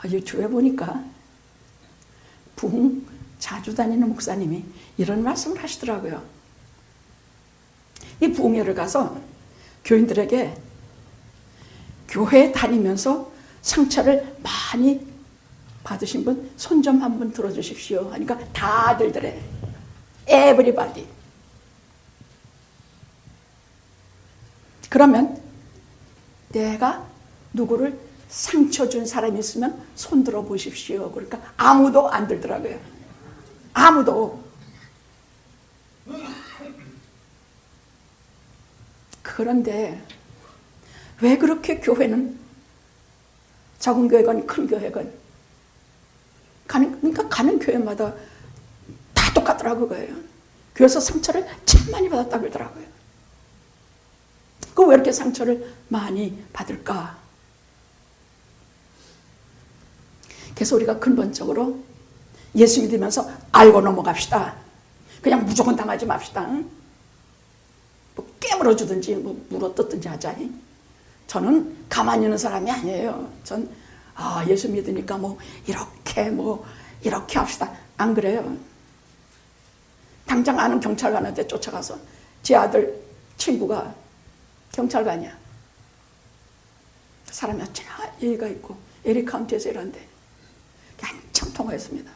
유튜브에 보니까 부흥 자주 다니는 목사님이 이런 말씀을 하시더라고요. 이 부흥회를 가서 교인들에게 교회 다니면서 상처를 많이 받으신 분 손 좀 한번 들어주십시오 하니까 다들 그래. 에브리바디. 그러면 내가 누구를 상처 준 사람이 있으면 손 들어 보십시오. 그러니까 아무도 안 들더라고요. 아무도. 그런데 왜 그렇게 교회는 작은 교회건 큰 교회건 그러니까 가는 교회마다 다 똑같더라고요. 그거예요. 교회에서 상처를 참 많이 받았다고 그러더라고요. 그 왜 이렇게 상처를 많이 받을까? 그래서 우리가 근본적으로 예수 믿으면서 알고 넘어갑시다. 그냥 무조건 당하지 맙시다. 뭐 깨물어 주든지 뭐 물어 뜯든지 하자. 저는 가만히 있는 사람이 아니에요. 전 예수 믿으니까 뭐 이렇게 합시다. 안 그래요. 당장 아는 경찰관한테 쫓아가서 제 아들 친구가 경찰관이야. 사람이 어찌나 예의가 있고 LA 카운티에서 일하는데 한참 통화했습니다.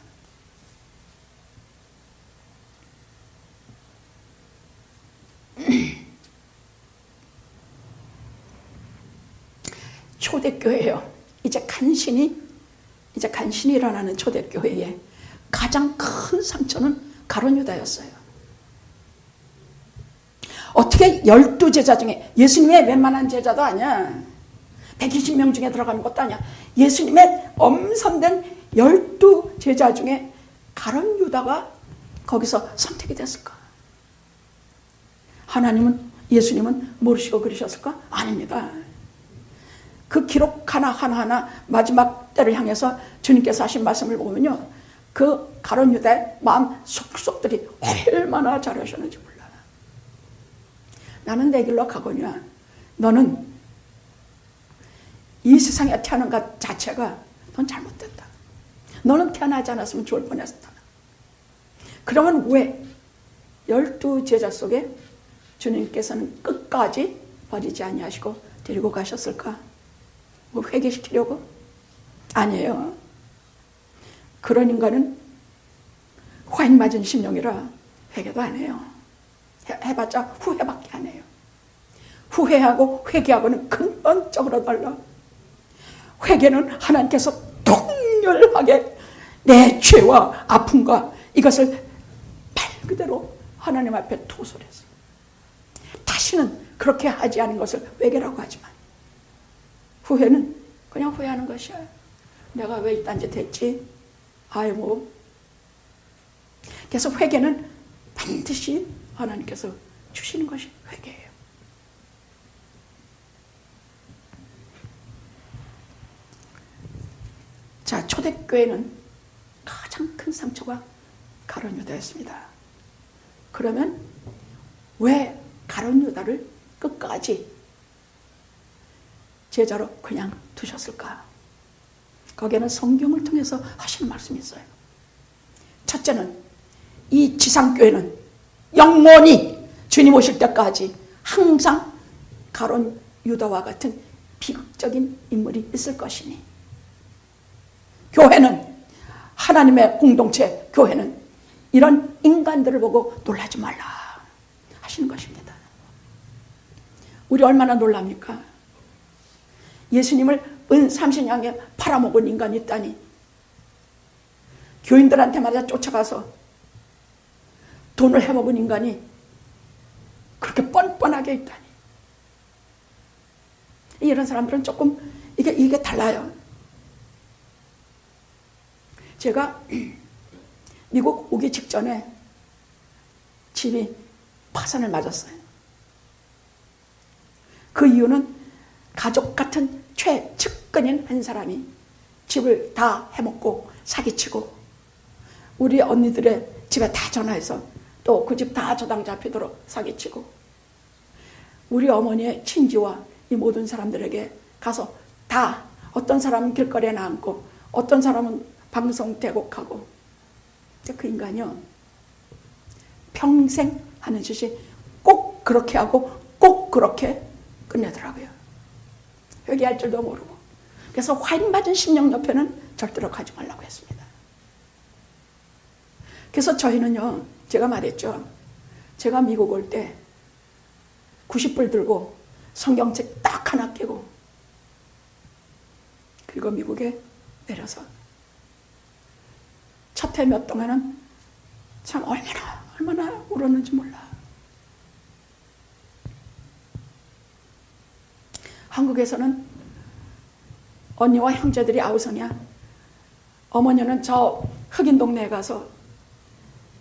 초대교회예요. 이제 간신히 일어나는 초대교회의 가장 큰 상처는 가룟 유다였어요. 어떻게 12제자 중에 예수님의 웬만한 제자도 아니야. 120명 중에 들어가는 것도 아니야. 예수님의 엄선된 12제자 중에 가룟 유다가 거기서 선택이 됐을까? 예수님은 모르시고 그러셨을까? 아닙니다. 그 기록 하나하나 마지막 때를 향해서 주님께서 하신 말씀을 보면요. 그 가룟 유다의 마음 속속들이 얼마나 잘하셨는지 몰라. 나는 내 길로 가거니와 너는 이 세상에 태어난 것 자체가 넌 잘못됐다. 너는 태어나지 않았으면 좋을 뻔했다. 그러면 왜 12제자 속에 주님께서는 끝까지 버리지 아니하시고 데리고 가셨을까? 뭐 회개시키려고? 아니에요. 그런 인간은 화인 맞은 심령이라 회개도 안 해요. 해봤자 후회밖에 안 해요. 후회하고 회개하고는 근본적으로 달라. 회개는 하나님께서 동렬하게 내 죄와 아픔과 이것을 말 그대로 하나님 앞에 토설해서 다시는 그렇게 하지 않은 것을 회개라고 하지만 후회는 그냥 후회하는 것이야. 내가 왜 이딴 짓 했지? 아이고. 그래서 회개는 반드시 하나님께서 주시는 것이 회개예요. 자, 초대교회는 가장 큰 상처가 가룟 유다였습니다. 그러면 왜 가룟 유다를 끝까지 제자로 그냥 두셨을까? 거기에는 성경을 통해서 하시는 말씀이 있어요. 첫째는 이 지상교회는 영원히 주님 오실 때까지 항상 가룟 유다와 같은 비극적인 인물이 있을 것이니 교회는 하나님의 공동체, 교회는 이런 인간들을 보고 놀라지 말라 하시는 것입니다. 우리 얼마나 놀랍니까? 예수님을 은 30냥에 팔아먹은 인간이 있다니. 교인들한테마다 쫓아가서 돈을 해먹은 인간이 그렇게 뻔뻔하게 있다니. 이런 사람들은 조금 이게 달라요. 제가 미국 오기 직전에 집이 파산을 맞았어요. 그 이유는 가족 같은 최측근인 한 사람이 집을 다 해먹고 사기치고 우리 언니들의 집에 다 전화해서 또 그 집 다 저당 잡히도록 사기치고 우리 어머니의 친지와 이 모든 사람들에게 가서 다 어떤 사람은 길거리에 나앉고 어떤 사람은 방송 대곡하고, 그 인간이요 평생 하는 짓이 꼭 그렇게 하고 꼭 그렇게 끝내더라고요. 회개할 줄도 모르고. 그래서 화인 맞은 심령 옆에는 절대로 가지 말라고 했습니다. 그래서 저희는요, 제가 말했죠. 제가 미국 올 때 90불 들고 성경책 딱 하나 끼고, 그리고 미국에 내려서 첫 해 몇 동안은 참 얼마나 울었는지 몰라. 한국에서는 언니와 형제들이 아우성이야. 어머니는 저 흑인 동네에 가서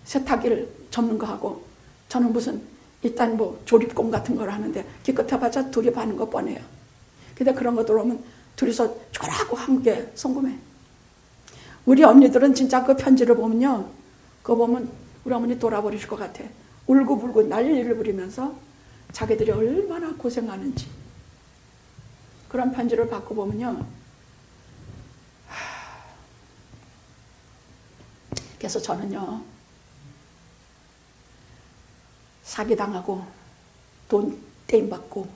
세탁기를 접는 거 하고, 저는 무슨 일단 뭐 조립工같은 걸 하는데 기껏해봤자 둘이 하는 거 뻔해요. 근데 그런 거 들어오면 둘이서 죽으라고 한국에 송금해. 우리 언니들은 진짜 그 편지를 보면요, 그거 보면 우리 어머니 돌아버리실 것 같아. 울고불고 난리를 부리면서 자기들이 얼마나 고생하는지. 그런 편지를 받고 보면요, 그래서 저는요, 사기당하고 돈 떼임받고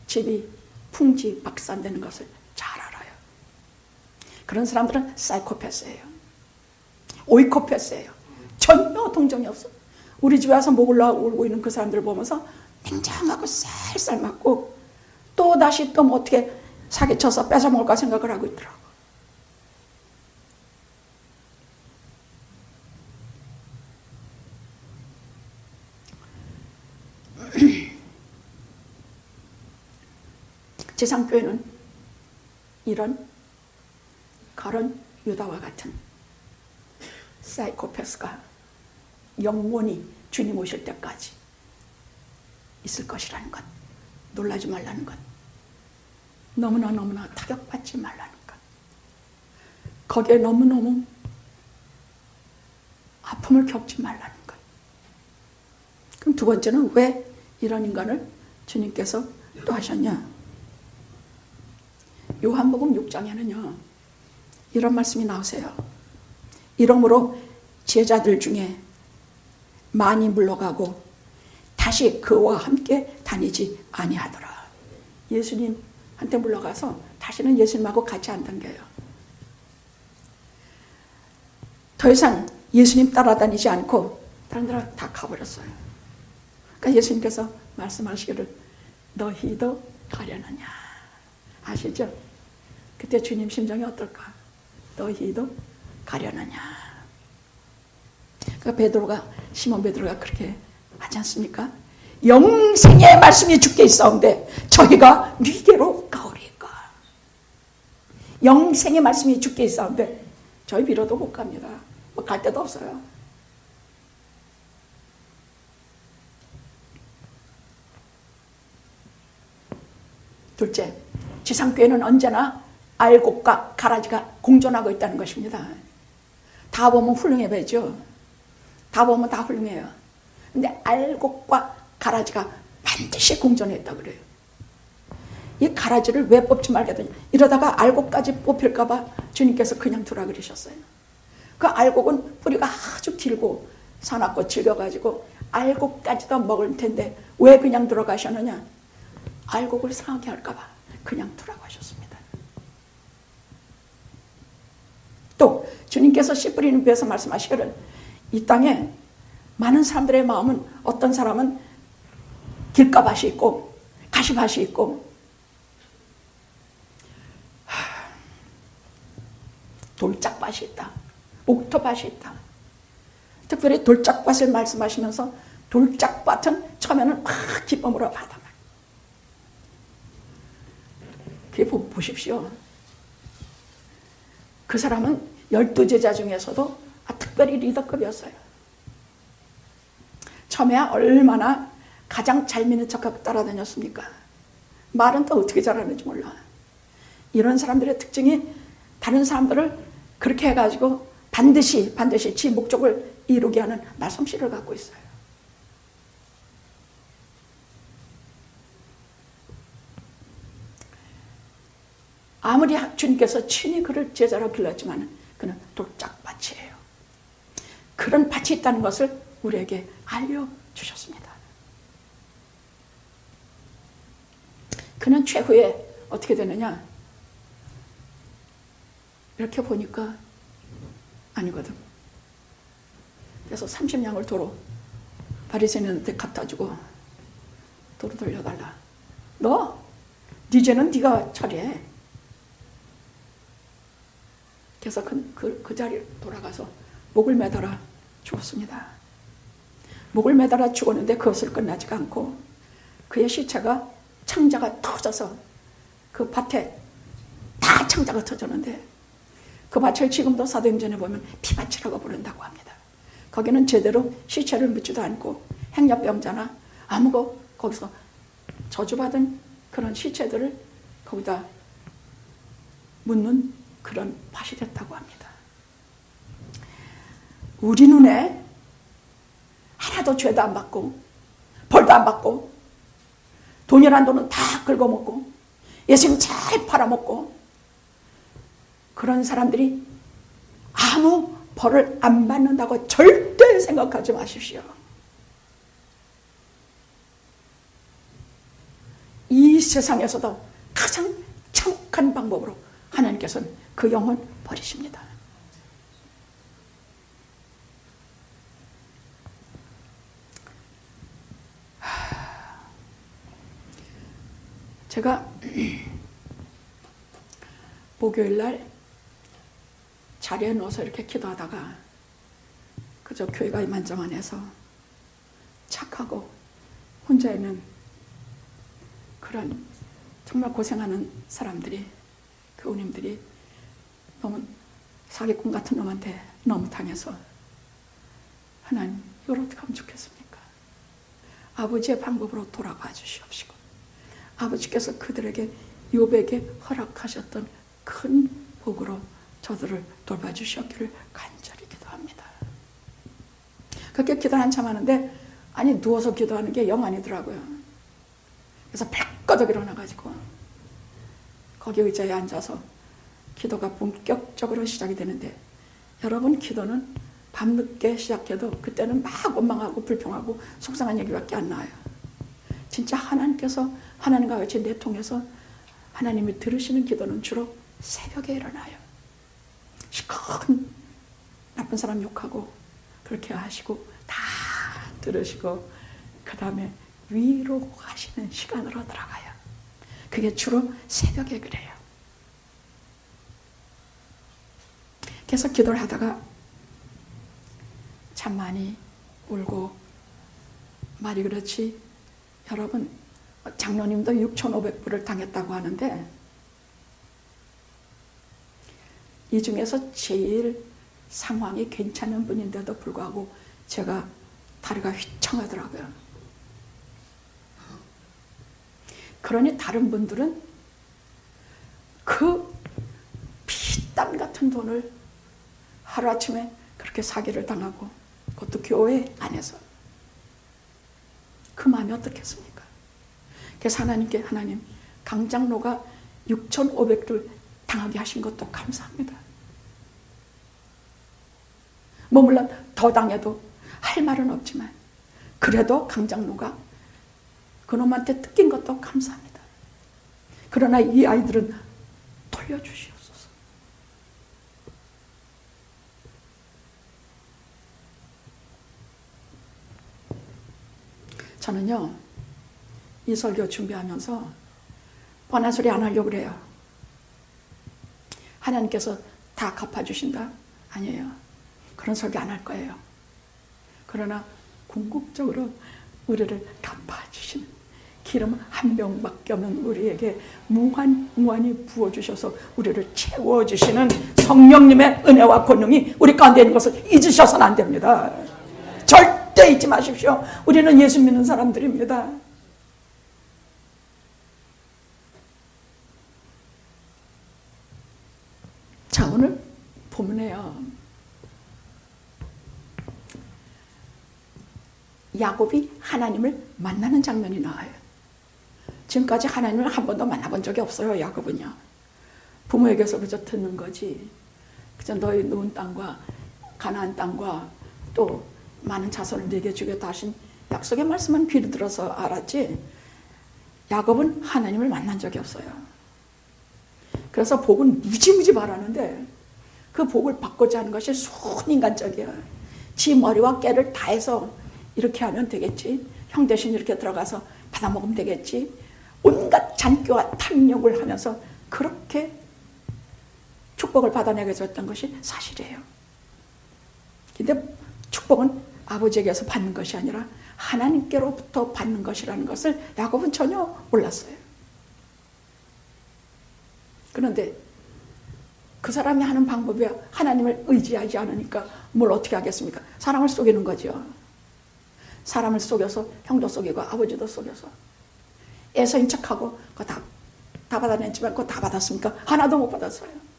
집이 풍지박산되는 것을 잘 알아요. 그런 사람들은 사이코패스예요. 오이코패스예요. 전혀 동정이 없어. 우리 집에 와서 목 올라 울고 있는 그 사람들을 보면서 냉정하고 쌀쌀 맞고, 또 다시 또 뭐 어떻게 사기쳐서 뺏어먹을까 생각을 하고 있더라고. 지상교회는 이런 가론 유다와 같은 사이코패스가 영원히 주님 오실 때까지 있을 것이라는 것, 놀라지 말라는 것, 너무나 타격받지 말라는 것, 거기에 너무너무 아픔을 겪지 말라는 것. 그럼 두 번째는 왜 이런 인간을 주님께서 또 하셨냐? 요한복음 6장에는요 이런 말씀이 나오세요. 이러므로 제자들 중에 많이 물러가고 다시 그와 함께 다니지 아니하더라. 예수님한테 물러가서 다시는 예수님하고 같이 안 다녀요. 더 이상 예수님 따라다니지 않고 다른 데로 다 가버렸어요. 그러니까 예수님께서 말씀하시기를 너희도 가려느냐. 아시죠? 그때 주님 심정이 어떨까? 너희도 가려느냐. 그러니까 베드로가, 시몬 베드로가 그렇게 하지 않습니까? 영생의 말씀이 주께 있사온데 저희가 네게로 가오리까. 영생의 말씀이 주께 있사온데 저희 빌어도 못 갑니다. 뭐 갈 데도 없어요. 둘째, 지상교회는 언제나 알곡과 가라지가 공존하고 있다는 것입니다. 다 보면 훌륭해 보이죠? 다 보면 다 훌륭해요. 근데 알곡과 가라지가 반드시 공존했다 그래요. 이 가라지를 왜 뽑지 말겠더니 이러다가 알곡까지 뽑힐까 봐 주님께서 그냥 두라 그러셨어요. 그 알곡은 뿌리가 아주 길고 사납고 질겨가지고 알곡까지도 먹을 텐데 왜 그냥 들어가셨느냐? 알곡을 상하게 할까 봐 그냥 두라고 하셨습니다. 또 주님께서 씨 뿌리는 배에서 말씀하시기를 이 땅에 많은 사람들의 마음은 어떤 사람은 길가밭이 있고 가시밭이 있고 돌짝밭이 있다. 옥토밭이 있다. 특별히 돌짝밭을 말씀하시면서 돌짝밭은 처음에는 막 기쁨으로 받아. 그게 보십시오. 그 사람은 12제자 중에서도 특별히 리더급이었어요. 처음에 얼마나 가장 잘 믿는 척하고 따라다녔습니까? 말은 또 어떻게 잘하는지 몰라. 이런 사람들의 특징이 다른 사람들을 그렇게 해가지고 반드시 지 목적을 이루게 하는 말솜씨를 갖고 있어요. 아무리 주님께서 친히 그를 제자로 길렀지만 그는 돌짝밭이에요. 그런 밭이 있다는 것을 우리에게 알려주셨습니다. 그는 최후에 어떻게 되느냐? 이렇게 보니까 아니거든. 그래서 30냥을 도로 바리새인한테 갖다 주고 도로 돌려달라. 너 네 죄는 네가 처리해. 그래서 그 자리에 돌아가서 목을 매달아 죽었습니다. 목을 매달아 죽었는데 그것을 끝나지가 않고 그의 시체가 창자가 터져서 그 밭에 다 창자가 터졌는데 그 밭을 지금도 사도행전에 보면 피밭이라고 부른다고 합니다. 거기는 제대로 시체를 묻지도 않고 행렬병자나 아무거 거기서 저주받은 그런 시체들을 거기다 묻는 그런 밭이 됐다고 합니다. 우리 눈에 하나도 죄도 안 받고 벌도 안 받고 돈이란 돈은 다 긁어먹고 예수님 잘 팔아먹고 그런 사람들이 아무 벌을 안 받는다고 절대 생각하지 마십시오. 이 세상에서도 가장 참혹한 방법으로 하나님께서는 그 영혼 버리십니다. 제가 목요일날 자리에 누워서 이렇게 기도하다가 그저 교회가 이만저만해서 착하고 혼자 있는 그런 정말 고생하는 사람들이, 교우님들이 너무 사기꾼 같은 놈한테 너무 당해서 하나님 이걸 어떻게 하면 좋겠습니까? 아버지의 방법으로 돌아가 주시옵시고 아버지께서 그들에게 욥에게 허락하셨던 큰 복으로 저들을 돌봐주셨기를 간절히 기도합니다. 그렇게 기도를 한참 하는데 아니 누워서 기도하는 게 영 아니더라고요. 그래서 발꺼덕 일어나가지고 거기 의자에 앉아서 기도가 본격적으로 시작이 되는데 여러분 기도는 밤늦게 시작해도 그때는 막 원망하고 불평하고 속상한 얘기밖에 안 나와요. 진짜 하나님께서 하나님과 같이 내통해서 하나님이 들으시는 기도는 주로 새벽에 일어나요. 시큰 나쁜 사람 욕하고 그렇게 하시고 다 들으시고 그 다음에 위로하시는 시간으로 들어가요. 그게 주로 새벽에 그래요. 그래서 기도를 하다가 참 많이 울고 말이 그렇지 여러분 장로님도 6,500불을 당했다고 하는데 이 중에서 제일 상황이 괜찮은 분인데도 불구하고 제가 다리가 휘청하더라고요. 그러니 다른 분들은 그 피땀 같은 돈을 하루아침에 그렇게 사기를 당하고 그것도 교회 안에서 그 마음이 어떻겠습니까? 그래서 하나님께 하나님 강장로가 6,500을 당하게 하신 것도 감사합니다. 뭐 물론 더 당해도 할 말은 없지만 그래도 강장로가 그놈한테 뜯긴 것도 감사합니다. 그러나 이 아이들은 돌려주시옵소서. 저는요 이 설교 준비하면서 뻔한 소리 안 하려고 그래요. 하나님께서 다 갚아주신다? 아니에요. 그런 설교 안 할 거예요. 그러나 궁극적으로 우리를 갚아주시는 기름 한 병밖에 없는 우리에게 무한히 부어주셔서 우리를 채워주시는 성령님의 은혜와 권능이 우리 가운데 있는 것을 잊으셔서는 안 됩니다. 절대 잊지 마십시오. 우리는 예수 믿는 사람들입니다. 자, 오늘 본문에요. 야곱이 하나님을 만나는 장면이 나와요. 지금까지 하나님을 한 번도 만나본 적이 없어요. 야곱은요. 부모에게서 그저 듣는 거지. 그저 너희 누운 땅과 가나안 땅과 또 많은 자손을 네게 주겠다 하신 약속의 말씀은 귀로 들어서 알았지. 야곱은 하나님을 만난 적이 없어요. 그래서 복은 무지무지 바라는데 그 복을 받고자 하는 것이 순인간적이야. 지 머리와 깨를 다해서 이렇게 하면 되겠지. 형 대신 이렇게 들어가서 받아먹으면 되겠지. 온갖 잔꾀와 탐욕을 하면서 그렇게 축복을 받아내게 줬던 것이 사실이에요. 근데 축복은 아버지에게서 받는 것이 아니라 하나님께로부터 받는 것이라는 것을 야곱은 전혀 몰랐어요. 그런데 그 사람이 하는 방법이 하나님을 의지하지 않으니까 뭘 어떻게 하겠습니까? 사람을 속이는 거죠. 사람을 속여서 형도 속이고 아버지도 속여서 애서인 척하고 그거 다 받아냈지만 그거 다 받았습니까? 하나도 못 받았어요.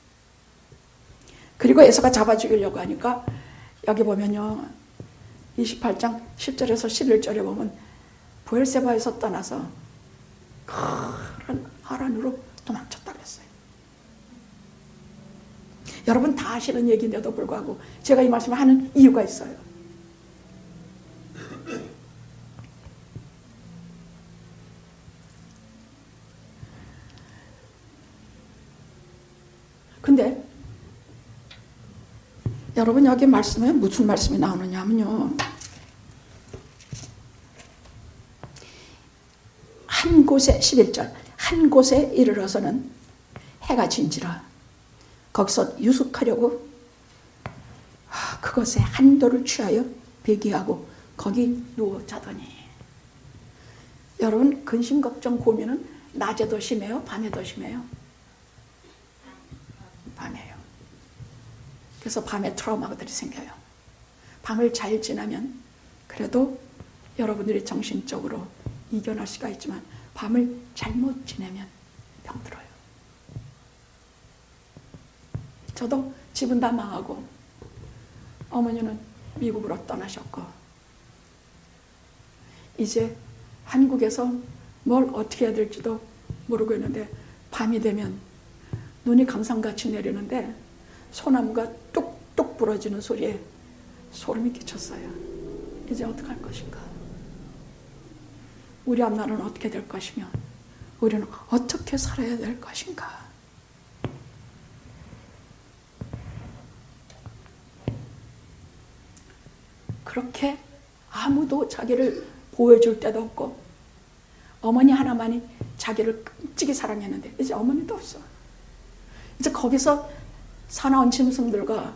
그리고 에서가 잡아 죽이려고 하니까 여기 보면요 28장 10절에서 11절에 보면 브엘세바에서 떠나서 큰 하란으로 도망쳤다 그랬어요. 여러분 다 아시는 얘기인데도 불구하고 제가 이 말씀을 하는 이유가 있어요. 근데 여러분 여기 말씀에 무슨 말씀이 나오느냐면요. 한 곳에 11절 한 곳에 이르러서는 해가 진지라 거기서 유숙하려고 그것에 한도를 취하여 배기하고 거기 누워 자더니 여러분 근심 걱정 고민은 낮에도 심해요? 밤에도 심해요? 밤에요. 그래서 밤에 트라우마들이 생겨요. 밤을 잘 지나면 그래도 여러분들이 정신적으로 이겨낼 수가 있지만 밤을 잘못 지내면 병들어요. 저도 집은 다 망하고 어머니는 미국으로 떠나셨고 이제 한국에서 뭘 어떻게 해야 될지도 모르고 있는데 밤이 되면 눈이 강산같이 내리는데 소나무가 뚝뚝 부러지는 소리에 소름이 끼쳤어요. 이제 어떻게 할 것인가? 우리 앞날은 어떻게 될 것이며 우리는 어떻게 살아야 될 것인가? 그렇게 아무도 자기를 보호해줄 데도 없고 어머니 하나만이 자기를 끔찍이 사랑했는데 이제 어머니도 없어. 이제 거기서 사나운 짐승들과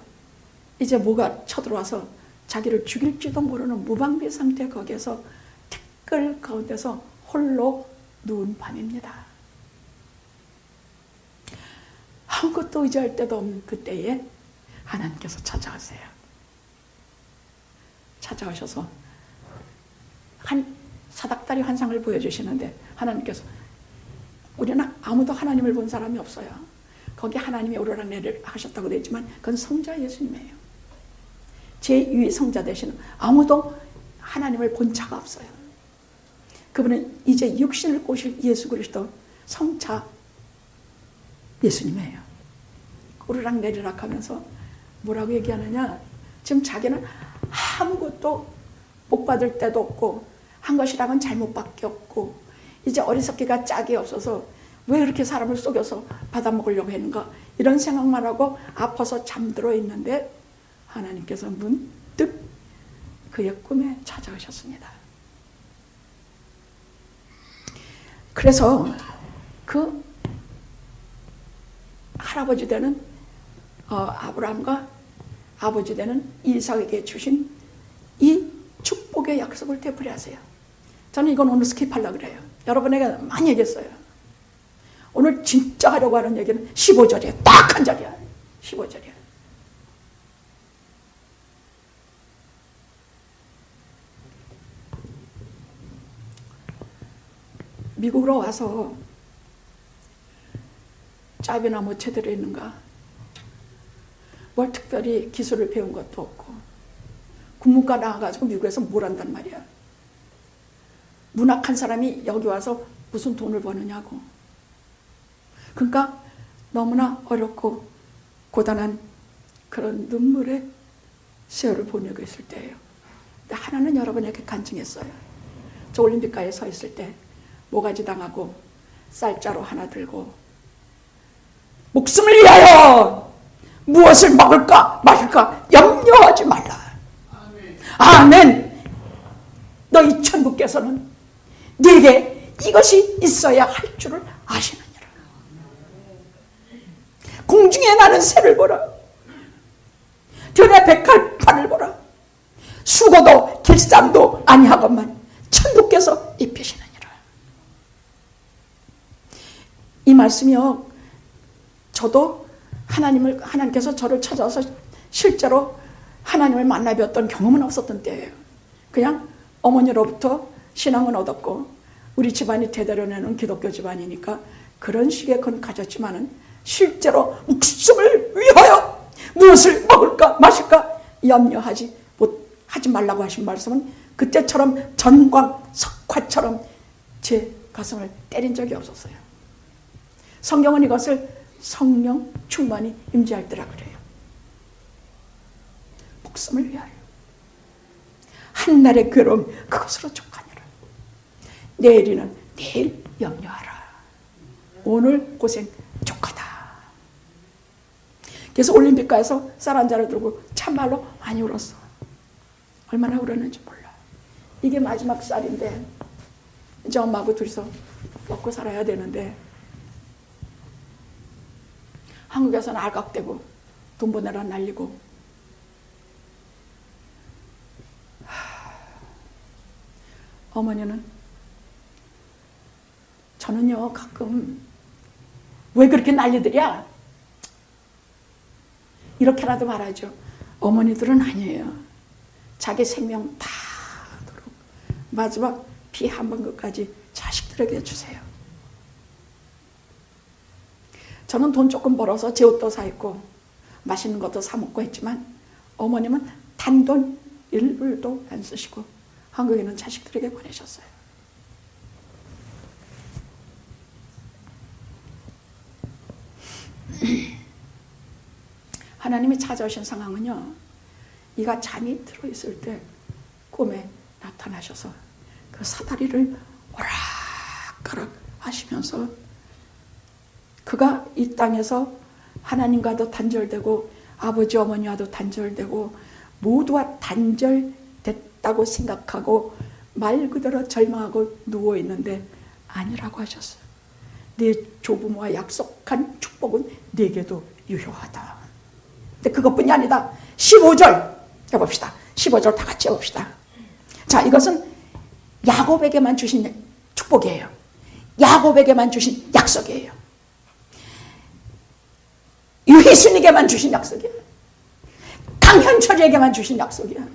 이제 뭐가 쳐들어와서 자기를 죽일지도 모르는 무방비 상태 거기에서 티끌 가운데서 홀로 누운 밤입니다. 아무것도 의지할 데도 없는 그때에 하나님께서 찾아오세요. 찾아오셔서 한 사닥다리 환상을 보여주시는데 하나님께서 우리는 아무도 하나님을 본 사람이 없어요. 거기 하나님이 오르락내리락 하셨다고 되어 있지만 그건 성자 예수님이에요. 제2위 성자 되시는 아무도 하나님을 본 자가 없어요. 그분은 이제 육신을 꼬실 예수 그리스도 성자 예수님이에요. 오르락내리락 하면서 뭐라고 얘기하느냐, 지금 자기는 아무것도 복 받을 데도 없고 한 것이랑은 잘못밖에 없고 이제 어리석기가 짝이 없어서 왜 이렇게 사람을 속여서 받아먹으려고 했는가 이런 생각만 하고 아파서 잠들어 있는데 하나님께서 문득 그의 꿈에 찾아오셨습니다. 그래서 그 할아버지 되는 아브라함과 아버지 되는 이삭에게 주신 이 축복의 약속을 되풀이하세요. 저는 이건 오늘 스킵하려고 그래요. 여러분에게 많이 얘기했어요. 오늘 진짜 하려고 하는 얘기는 15절이에요. 딱 한 절이야. 15절이야. 미국으로 와서 짭이나 뭐 제대로 있는가? 뭘 특별히 기술을 배운 것도 없고 국문과 나와가지고 미국에서 뭘 한단 말이야. 문학한 사람이 여기 와서 무슨 돈을 버느냐고. 그러니까 너무나 어렵고 고단한 그런 눈물의 세월을 보내고 있을 때예요. 근데 하나는 여러분에게 간증했어요. 저 올림픽가에 서 있을 때 모가지 당하고 쌀자루 하나 들고 목숨을 위하여 무엇을 먹을까 마실까 염려하지 말라. 아멘. 너희 천국께서는 네게 이것이 있어야 할 줄을 아시느니라. 공중에 나는 새를 보라. 들의 백합화를 보라. 수고도 길쌈도 아니하건만 천국께서 입히시느니라. 이 말씀이요, 저도 하나님께서 저를 찾아서 실제로 하나님을 만나 뵀던 경험은 없었던 때예요. 그냥 어머니로부터 신앙은 얻었고 우리 집안이 대대로 내는 기독교 집안이니까 그런 식의 건 가졌지만은 실제로 목숨을 위하여 무엇을 먹을까 마실까 염려하지 말라고 하신 말씀은 그때처럼 전광 석화처럼 제 가슴을 때린 적이 없었어요. 성경은 이것을 성령 충만히 임재할 때라 그래요. 목숨을 위하여 한날의 괴로움 그것으로 족하니라. 내일이는 내일 염려하라. 오늘 고생 족하다. 그래서 올림픽가에서 쌀 한 자루 들고 참말로 많이 울었어. 얼마나 울었는지 몰라. 이게 마지막 쌀인데 이제 엄마하고 둘이서 먹고 살아야 되는데 한국에서는 알각대고 돈 보내라 날리고 어머니는 저는요 가끔 왜 그렇게 난리들이야? 이렇게라도 말하죠. 어머니들은 아니에요. 자기 생명 다하도록 마지막 피 한 번 끝까지 자식들에게 주세요. 저는 돈 조금 벌어서 제 옷도 사 입고 맛있는 것도 사 먹고 했지만 어머님은 단돈 1불도 안 쓰시고 한국에 있는 자식들에게 보내셨어요. 하나님이 찾아오신 상황은요, 이가 잠이 들어있을 때 꿈에 나타나셔서 그 사다리를 오락가락 하시면서 그가 이 땅에서 하나님과도 단절되고 아버지 어머니와도 단절되고 모두와 단절됐다고 생각하고 말 그대로 절망하고 누워있는데 아니라고 하셨어요. 내 조부모와 약속한 축복은 내게도 유효하다. 근데 그것뿐이 아니다. 15절 해봅시다. 15절 다 같이 해봅시다. 자, 이것은 야곱에게만 주신 축복이에요. 야곱에게만 주신 약속이에요. 유희순에게만 주신 약속이에요. 강현철에게만 주신 약속이에요.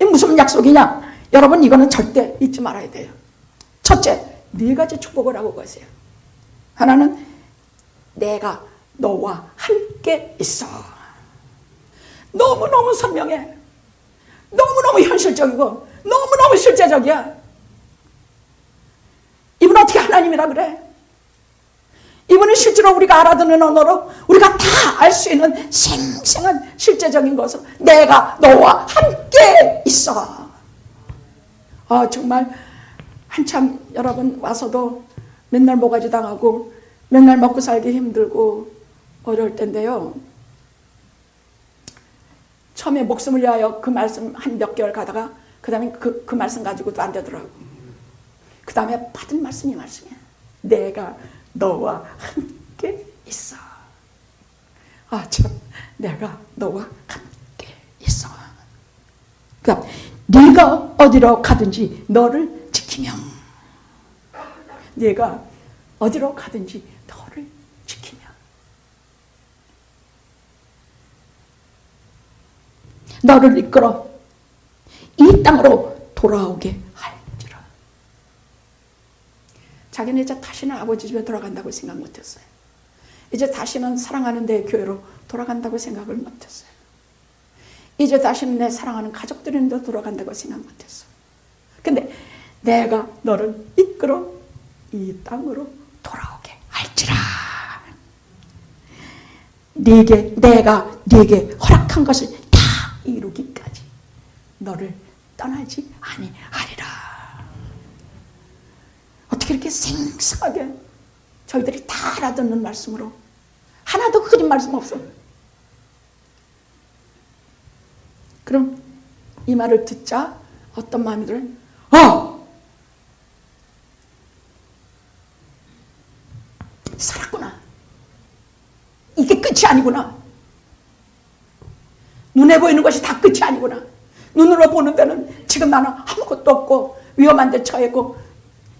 이 무슨 약속이냐? 여러분 이거는 절대 잊지 말아야 돼요. 첫째, 네 가지 축복을 하고 가세요. 하나는 내가 너와 함께 있어. 너무너무 선명해. 너무너무 현실적이고 너무너무 실제적이야. 이분 어떻게 하나님이라 그래? 이분은 실제로 우리가 알아듣는 언어로 우리가 다 알 수 있는 생생한 실제적인 것으로 내가 너와 함께 있어. 정말 한참 여러분 와서도 맨날 모가지 당하고 맨날 먹고 살기 힘들고 어려울 텐데요. 처음에 목숨을 위하여 그 말씀 한 몇 개월 가다가 그 다음에 그 말씀 가지고도 안 되더라고. 그 다음에 받은 말씀이 말씀이야. 내가 너와 함께 있어. 내가 너와 함께 있어. 그러니까 네가 어디로 가든지 너를 지키며, 네가 어디로 가든지 너를 지키며, 너를 이끌어 이 땅으로 돌아오게 할지라. 자기는 이제 다시는 아버지 집에 돌아간다고 생각 못했어요. 이제 다시는 사랑하는 내 교회로 돌아간다고 생각을 못했어요. 이제 다시는 내 사랑하는 가족들인데 돌아간다고 생각 못했어요. 근데 내가 너를 이끌어 이 땅으로 돌아오게 할지라. 내가 네게 허락한 것을 다 이루기까지 너를 떠나지 아니하리라. 어떻게 이렇게 생생하게 저희들이 다 알아듣는 말씀으로 하나도 흐린 말씀 없어. 그럼 이 말을 듣자 어떤 마음이 들어요? 살았구나. 이게 끝이 아니구나. 눈에 보이는 것이 다 끝이 아니구나. 눈으로 보는 데는 지금 나는 아무것도 없고 위험한 데 처했고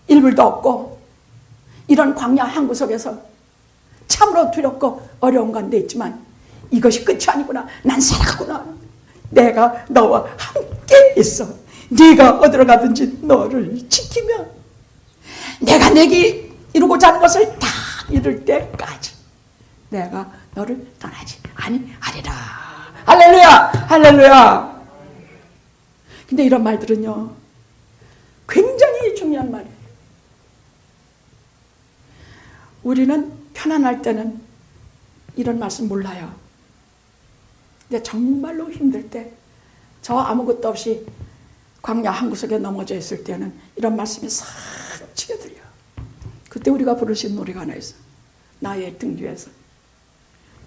일불도 없고 이런 광야 한 구석에서 참으로 두렵고 어려운 건데 있지만 이것이 끝이 아니구나. 난 살았구나. 내가 너와 함께 있어. 네가 어디로 가든지 너를 지키며 내가 내게 이루고자 하는 것을 다 이룰 때까지 내가 너를 떠나지 아니하리라. 할렐루야, 할렐루야. 근데 이런 말들은요 굉장히 중요한 말이에요. 우리는 편안할 때는 이런 말씀 몰라요. 근데 정말로 힘들 때, 저 아무것도 없이 광야 한 구석에 넘어져 있을 때는 이런 말씀이 싹 치게 들려. 그때 우리가 부르신 노래가 하나 있어. 나의 등 뒤에서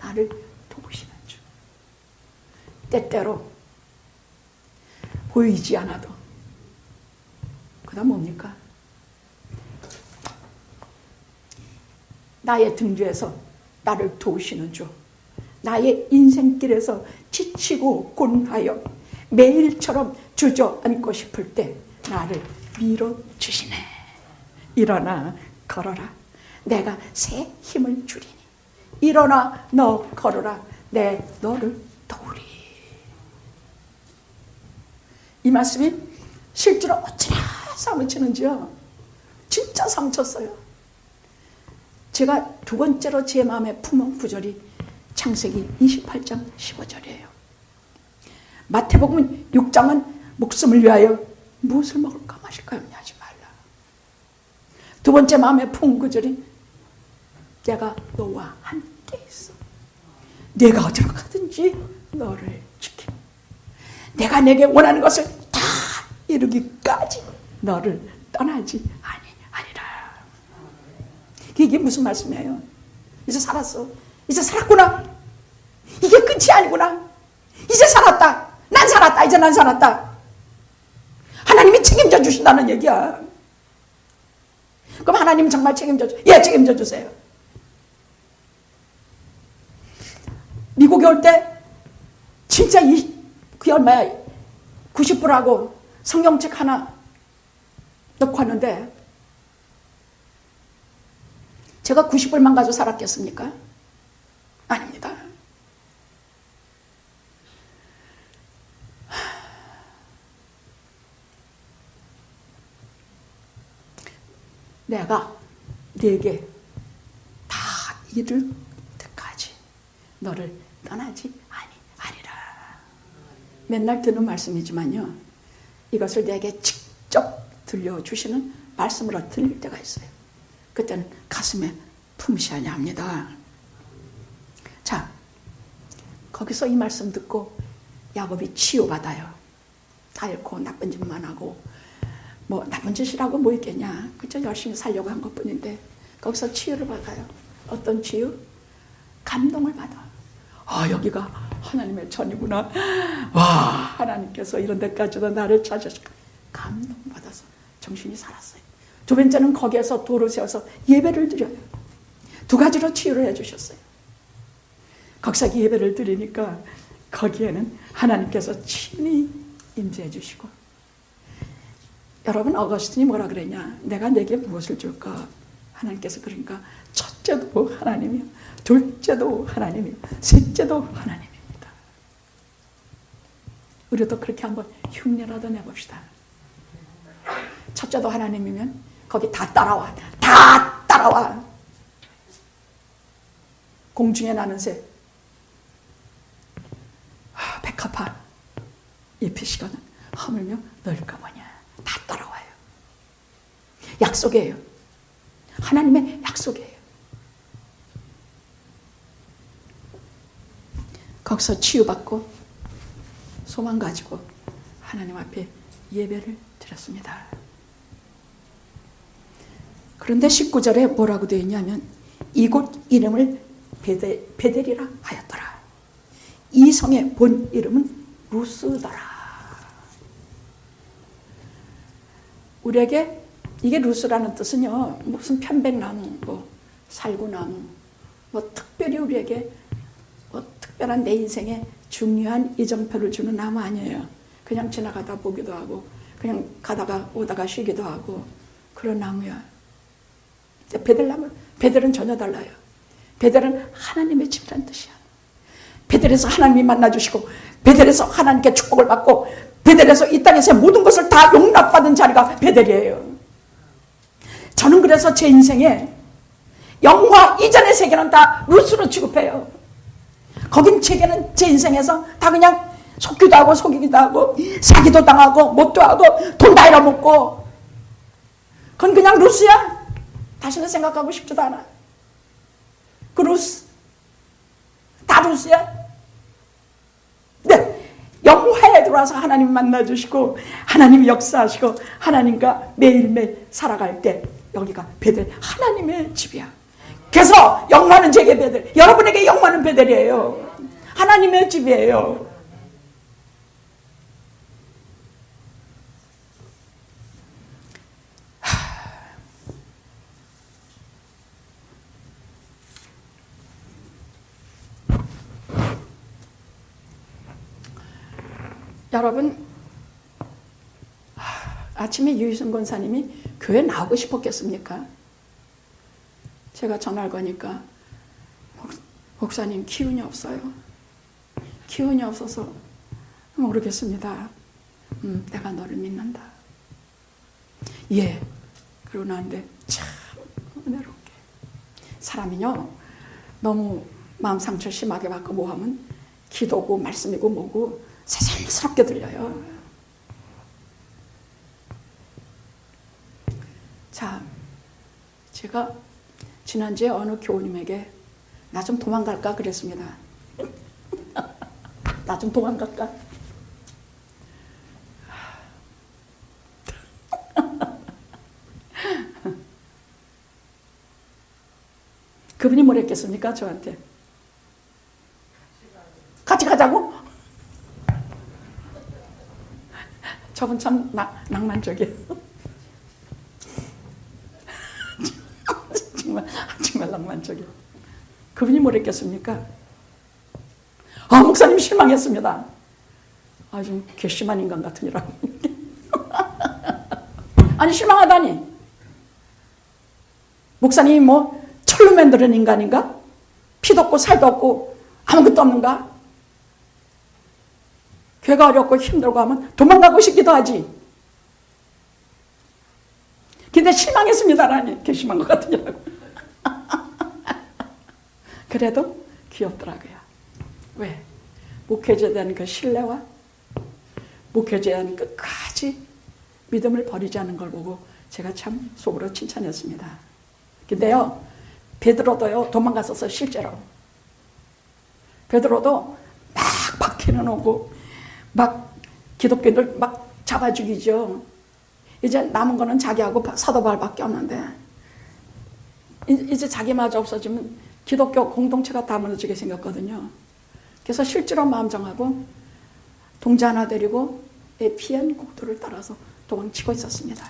나를 도우시는 주. 때때로 보이지 않아도 그다음 뭡니까? 나의 등 뒤에서 나를 도우시는 주. 나의 인생길에서 지치고 곤하여 매일처럼 주저앉고 싶을 때 나를 밀어주시네. 일어나 걸어라. 내가 새 힘을 주리니. 일어나 너 걸어라. 내 너를 도우리. 이 말씀이 실제로 어찌나 사무치는지요. 진짜 사무쳤어요. 제가 두 번째로 제 마음에 품은 구절이 창세기 28장 15절이에요. 마태복음 6장은 목숨을 위하여 무엇을 먹을까 마실까 염려하지 말라. 두 번째 마음에 품은 구절이 내가 너와 함께 있어. 내가 어디로 가든지 너를 지켜. 내가 내게 원하는 것을 다 이루기까지 너를 떠나지 아니하리라. 이게 무슨 말씀이에요? 이제 살았어. 이제 살았구나. 이게 끝이 아니구나. 이제 살았다. 난 살았다. 이제 난 살았다. 하나님이 책임져 주신다는 얘기야. 그럼 하나님 정말 책임져 주세요. 예, 책임져 주세요. 미국에 올 때 진짜 그게 얼마야? 90불하고 성경책 하나 넣고 왔는데 제가 90불만 가지고 살았겠습니까? 아닙니다. 내가 네게 다 이룰 때까지 너를 떠나지 아니하리라. 맨날 듣는 말씀이지만요, 이것을 내게 직접 들려주시는 말씀으로 들릴 때가 있어요. 그때는 가슴에 품시하냐 합니다. 자, 거기서 이 말씀 듣고 야곱이 치유받아요. 다 잃고 나쁜 짓만 하고 뭐 나쁜 짓이라고 뭐 있겠냐. 그저 열심히 살려고 한 것뿐인데 거기서 치유를 받아요. 어떤 치유? 감동을 받아. 아, 여기가 하나님의 전이구나. 와, 하나님께서 이런 데까지도 나를 찾으시고 감동받아서 정신이 살았어요. 두 번째는 거기에서 도로 세워서 예배를 드려요. 두 가지로 치유를 해주셨어요. 거기서 예배를 드리니까 거기에는 하나님께서 친히 임재해 주시고, 여러분, 어거스틴이 뭐라 그랬냐? 내가 내게 무엇을 줄까? 하나님께서 그러니까 첫째도 하나님이요, 둘째도 하나님이요, 셋째도 하나님입니다. 우리도 그렇게 한번 흉내라도 내봅시다. 첫째도 하나님이면 거기 다 따라와. 다 따라와. 공중에 나는 새, 백합화 잎이 시거든 허물며 넓까 보냐. 다 따라와요. 약속이에요. 하나님의 약속이에요. 거기서 치유받고 소망 가지고 하나님 앞에 예배를 드렸습니다. 그런데 19절에 뭐라고 되어 있냐면 이곳 이름을 베델이라 하였더라. 이 성의 본 이름은 루스더라. 우리에게 이게 루스라는 뜻은요, 무슨 편백나무, 뭐 살구나무, 뭐 특별히 우리에게 뭐 특별한 내 인생에 중요한 이정표를 주는 나무 아니에요. 그냥 지나가다 보기도 하고 그냥 가다가 오다가 쉬기도 하고 그런 나무야. 베델나무, 베델은 전혀 달라요. 베델은 하나님의 집이란 뜻이야. 베델에서 하나님이 만나주시고 베델에서 하나님께 축복을 받고 베델에서 이 땅에서의 모든 것을 다 용납받은 자리가 베델이에요. 저는 그래서 제 인생에 영화 이전의 세계는 다 루스로 취급해요. 거긴 제게는 제 인생에서 다 그냥 속기도 하고 속이기도 하고 사기도 당하고 못도 하고 돈 다 잃어먹고 그건 그냥 루스야. 다시는 생각하고 싶지도 않아. 그 루스 다 루스야. 네, 영화에 들어와서 하나님 만나주시고 하나님 역사하시고 하나님과 매일매일 살아갈 때 여기가 베델, 하나님의 집이야. 그래서 영화는 제게 베델, 여러분에게 영화는 베델이에요. 하나님의 집이에요. 여러분, 아침에 유희순 권사님이 교회 나오고 싶었겠습니까? 제가 전화를 거니까 목사님 기운이 없어요. 기운이 없어서 모르겠습니다. 내가 너를 믿는다. 예. 그러고 나는데 참 은혜롭게 사람이요 너무 마음 상처 심하게 받고 뭐하면 기도고 말씀이고 뭐고 새삼스럽게 들려요. 자, 제가 지난주에 어느 교우님에게 나 좀 도망갈까 그랬습니다. 나 좀 도망갈까? 그분이 뭐랬겠습니까? 저한테 같이 가자고? 저분 참 낭만적이에요. 정말 낭만적이에요. 그분이 뭐랬겠습니까? 목사님 실망했습니다. 좀 괘씸한 인간 같으니라. 아니 실망하다니. 목사님이 뭐 철로 만드는 인간인가? 피도 없고 살도 없고 아무것도 없는가? 괴가 어렵고 힘들고 하면 도망가고 싶기도 하지. 근데 실망했습니다라니. 괘씸한 것 같으냐고. 그래도 귀엽더라고요. 왜? 목회자에 대한 그 신뢰와 목회자에 대한 끝까지 믿음을 버리지 않는 걸 보고 제가 참 속으로 칭찬했습니다. 근데요, 베드로도요, 도망갔었어요, 실제로. 베드로도 막 박해는 오고, 막 기독교인들 막 잡아 죽이죠. 이제 남은 거는 자기하고 사도 바울밖에 없는데, 이제 자기마저 없어지면 기독교 공동체가 다 무너지게 생겼거든요. 그래서 실제로 마음 정하고 동자 하나 데리고 피한 국도를 따라서 도망치고 있었습니다.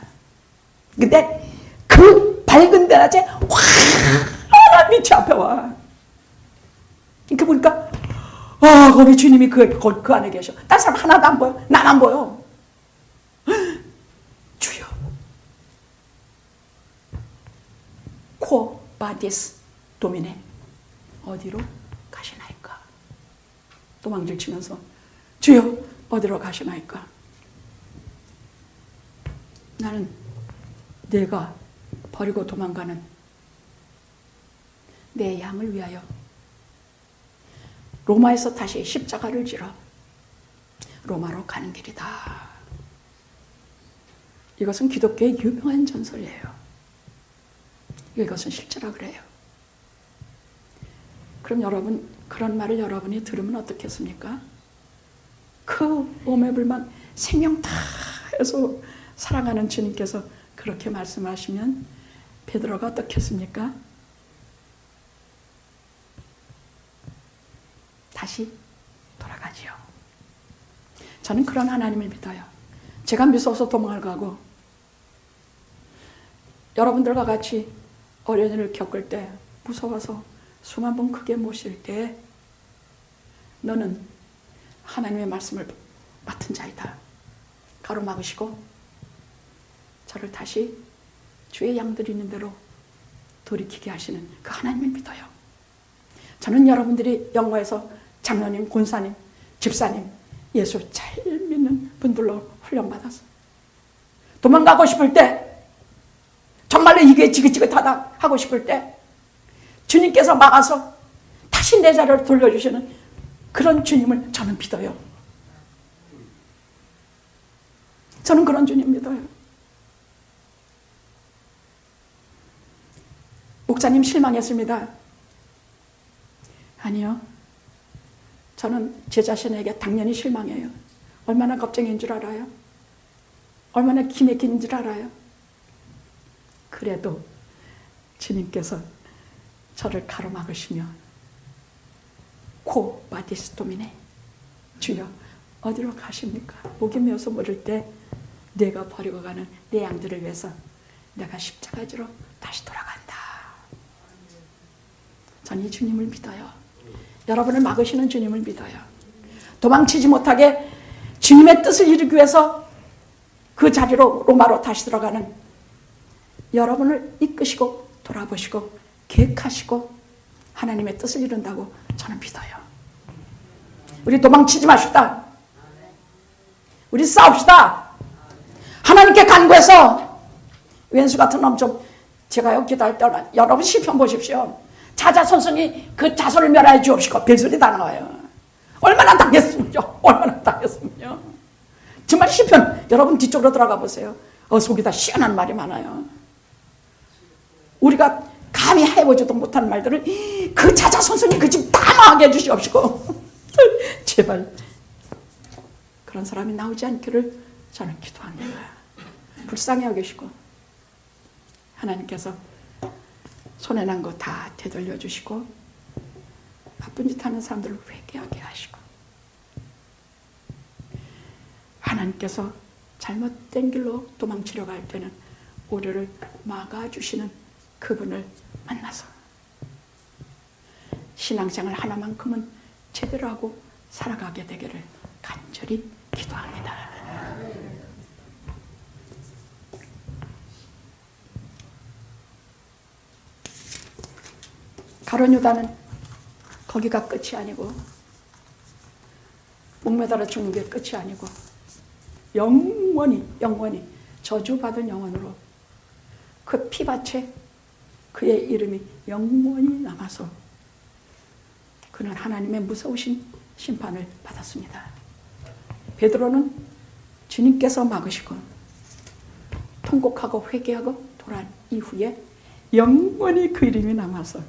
근데 그 밝은 대낮에 환한 빛이 앞에 와. 이렇게 보니까 거기 주님이 그 안에 계셔. 다른 사람 하나도 안 보여. 난 안 보여. 주여. 코 바디스 도미네. 어디로 가시나이까? 도망질 치면서 주여 어디로 가시나이까? 나는 내가 버리고 도망가는 내 양을 위하여 로마에서 다시 십자가를 지러 로마로 가는 길이다. 이것은 기독교의 유명한 전설이에요. 이것은 실제라 그래요. 그럼 여러분 그런 말을 여러분이 들으면 어떻겠습니까? 그 오매불만 생명 다해서 사랑하는 주님께서 그렇게 말씀하시면 베드로가 어떻겠습니까? 다시 돌아가지요. 저는 그런 하나님을 믿어요. 제가 무서워서 도망을 가고 여러분들과 같이 어려운 일을 겪을 때 무서워서 숨 한 번 크게 못 쉴 때 너는 하나님의 말씀을 맡은 자이다. 가로막으시고 저를 다시 주의 양들이 있는 대로 돌이키게 하시는 그 하나님을 믿어요. 저는 여러분들이 영화에서 장로님, 권사님, 집사님, 예수 잘 믿는 분들로 훈련받았어. 도망가고 싶을 때 정말로 이게 지긋지긋하다 하고 싶을 때 주님께서 막아서 다시 내 자리를 돌려주시는 그런 주님을 저는 믿어요. 저는 그런 주님 믿어요. 목사님 실망했습니다. 아니요. 저는 제 자신에게 당연히 실망해요. 얼마나 겁쟁이인 줄 알아요? 얼마나 기맥힌 줄 알아요? 그래도 주님께서 저를 가로막으시며 코 바디스토미네 주여 어디로 가십니까? 목이 메어서 모를 때 내가 버리고 가는 내 양들을 위해서 내가 십자가지로 다시 돌아간다. 전 이 주님을 믿어요. 여러분을 막으시는 주님을 믿어요. 도망치지 못하게 주님의 뜻을 이루기 위해서 그 자리로 로마로 다시 들어가는 여러분을 이끄시고 돌아보시고 계획하시고 하나님의 뜻을 이룬다고 저는 믿어요. 우리 도망치지 마십시다. 우리 싸웁시다. 하나님께 간구해서 왼수 같은 놈 좀 제가요 기도할 때 여러분 시편 보십시오. 자자손손이 그 자손을 멸하여 주옵시고 별소리 다 나와요. 얼마나 당했으면요. 얼마나 당했으면요. 정말 시편 여러분 뒤쪽으로 들어가 보세요. 속이 다 시원한 말이 많아요. 우리가 감히 해보지도 못한 말들을 그 자자손손이 그 집 다 망하게 해주시옵시고 제발 그런 사람이 나오지 않기를 저는 기도합니다. 불쌍히 여기시고 하나님께서 손해 난 거 다 되돌려 주시고 나쁜 짓 하는 사람들을 회개하게 하시고 하나님께서 잘못된 길로 도망치려고 할 때는 우리를 막아주시는 그분을 만나서 신앙생활 하나만큼은 제대로 하고 살아가게 되기를 간절히 기도합니다. 가룟 유다는 거기가 끝이 아니고 목매달아 죽는 게 끝이 아니고 영원히 저주받은 영혼으로 그 피밭에 그의 이름이 영원히 남아서 그는 하나님의 무서우신 심판을 받았습니다. 베드로는 주님께서 막으시고 통곡하고 회개하고 돌아온 이후에 영원히 그 이름이 남아서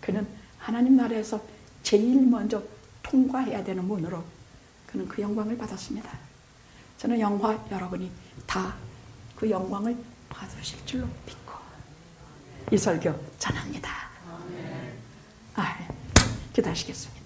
그는 하나님 나라에서 제일 먼저 통과해야 되는 문으로 그는 그 영광을 받았습니다. 저는 영화 여러분이 다 그 영광을 받으실 줄로 믿고 이 설교 전합니다. 기도하시겠습니다.